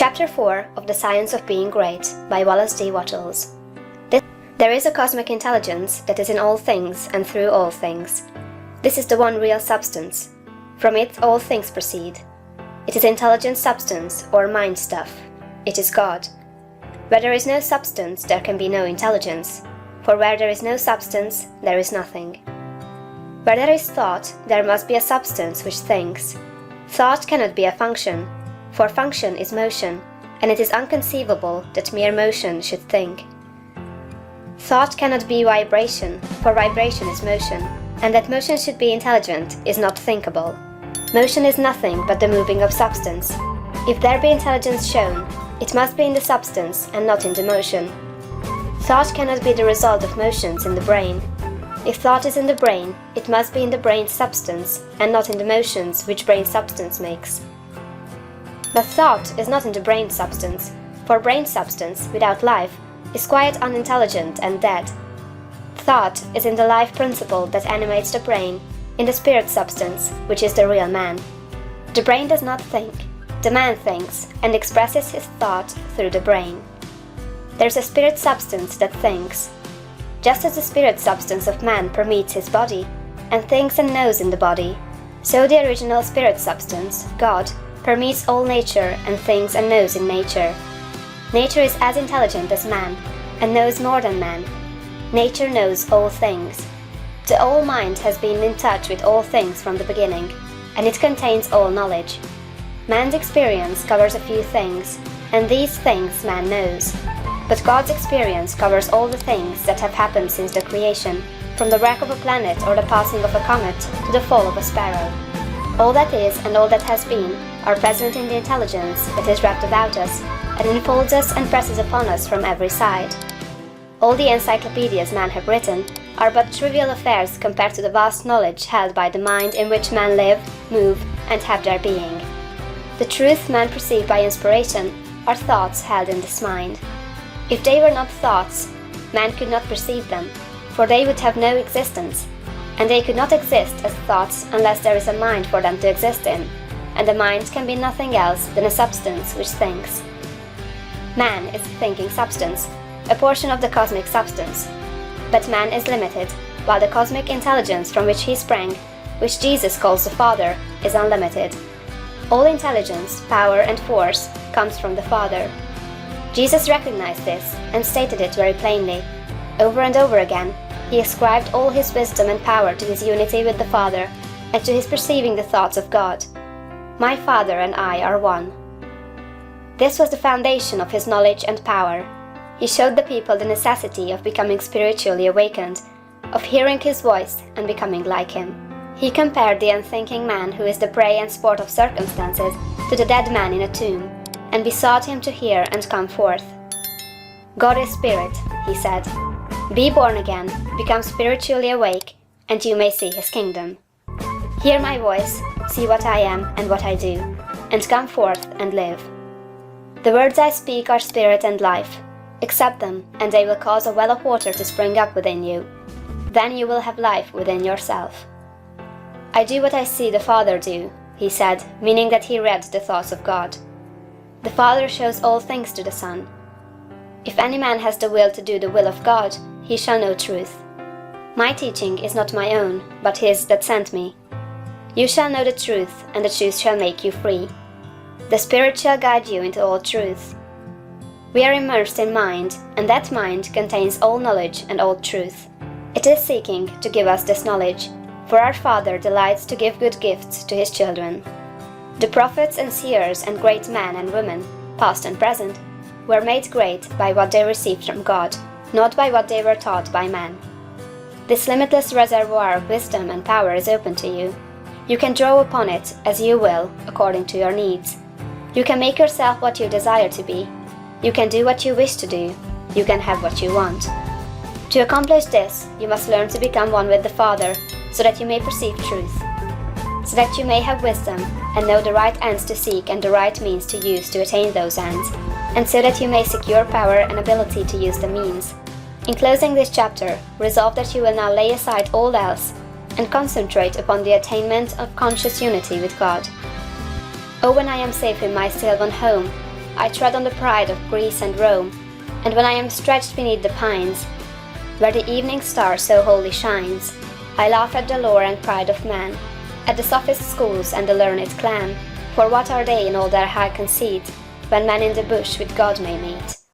Chapter 4 of The Science of Being Great by Wallace D. Wattles. There is a cosmic intelligence that is in all things and through all things. This is the one real substance. From it all things proceed. It is intelligent substance or mind stuff. It is God. Where there is no substance, there can be no intelligence. For where there is no substance, there is nothing. Where there is thought, there must be a substance which thinks. Thought cannot be a function, for function is motion, and it is unconceivable that mere motion should think. Thought cannot be vibration, for vibration is motion, and that motion should be intelligent is not thinkable. Motion is nothing but the moving of substance. If there be intelligence shown, it must be in the substance and not in the motion. Thought cannot be the result of motions in the brain. If thought is in the brain, it must be in the brain's substance and not in the motions which brain substance makes. But thought is not in the brain substance, for brain substance, without life, is quite unintelligent and dead. Thought is in the life principle that animates the brain, in the spirit substance, which is the real man. The brain does not think. The man thinks, and expresses his thought through the brain. There is a spirit substance that thinks. Just as the spirit substance of man permeates his body, and thinks and knows in the body, so the original spirit substance, God, permeates all nature and thinks and knows in nature. Nature is as intelligent as man, and knows more than man. Nature knows all things. The All Mind has been in touch with all things from the beginning, and it contains all knowledge. Man's experience covers a few things, and these things man knows. But God's experience covers all the things that have happened since the creation, from the wreck of a planet or the passing of a comet to the fall of a sparrow. All that is and all that has been are present in the intelligence that is wrapped about us and enfolds us and presses upon us from every side. All the encyclopedias man have written are but trivial affairs compared to the vast knowledge held by the mind in which men live, move, and have their being. The truth men perceive by inspiration are thoughts held in this mind. If they were not thoughts, man could not perceive them, for they would have no existence, and they could not exist as thoughts unless there is a mind for them to exist in, and the mind can be nothing else than a substance which thinks. Man is a thinking substance, a portion of the cosmic substance. But man is limited, while the cosmic intelligence from which he sprang, which Jesus calls the Father, is unlimited. All intelligence, power, and force comes from the Father. Jesus recognized this and stated it very plainly. Over and over again, he ascribed all his wisdom and power to his unity with the Father and to his perceiving the thoughts of God. My Father and I are one. This was the foundation of his knowledge and power. He showed the people the necessity of becoming spiritually awakened, of hearing his voice and becoming like him. He compared the unthinking man who is the prey and sport of circumstances to the dead man in a tomb, and besought him to hear and come forth. God is spirit, he said. Be born again, become spiritually awake, and you may see his kingdom. Hear my voice, see what I am and what I do, and come forth and live. The words I speak are spirit and life. Accept them, and they will cause a well of water to spring up within you. Then you will have life within yourself. I do what I see the Father do, he said, meaning that he read the thoughts of God. The Father shows all things to the Son. If any man has the will to do the will of God, he shall know truth. My teaching is not my own, but his that sent me. You shall know the truth, and the truth shall make you free. The Spirit shall guide you into all truth. We are immersed in mind, and that mind contains all knowledge and all truth. It is seeking to give us this knowledge, for our Father delights to give good gifts to his children. The prophets and seers and great men and women, past and present, were made great by what they received from God, not by what they were taught by men. This limitless reservoir of wisdom and power is open to you. You can draw upon it as you will, according to your needs. You can make yourself what you desire to be. You can do what you wish to do. You can have what you want. To accomplish this, you must learn to become one with the Father, so that you may perceive truth, so that you may have wisdom and know the right ends to seek and the right means to use to attain those ends, and so that you may secure power and ability to use the means. In closing this chapter, resolve that you will now lay aside all else and concentrate upon the attainment of conscious unity with God. Oh, when I am safe in my sylvan home, I tread on the pride of Greece and Rome, and when I am stretched beneath the pines, where the evening star so wholly shines, I laugh at the lore and pride of man, at the sophist schools and the learned clan, for what are they in all their high conceit, when man in the bush with God may meet?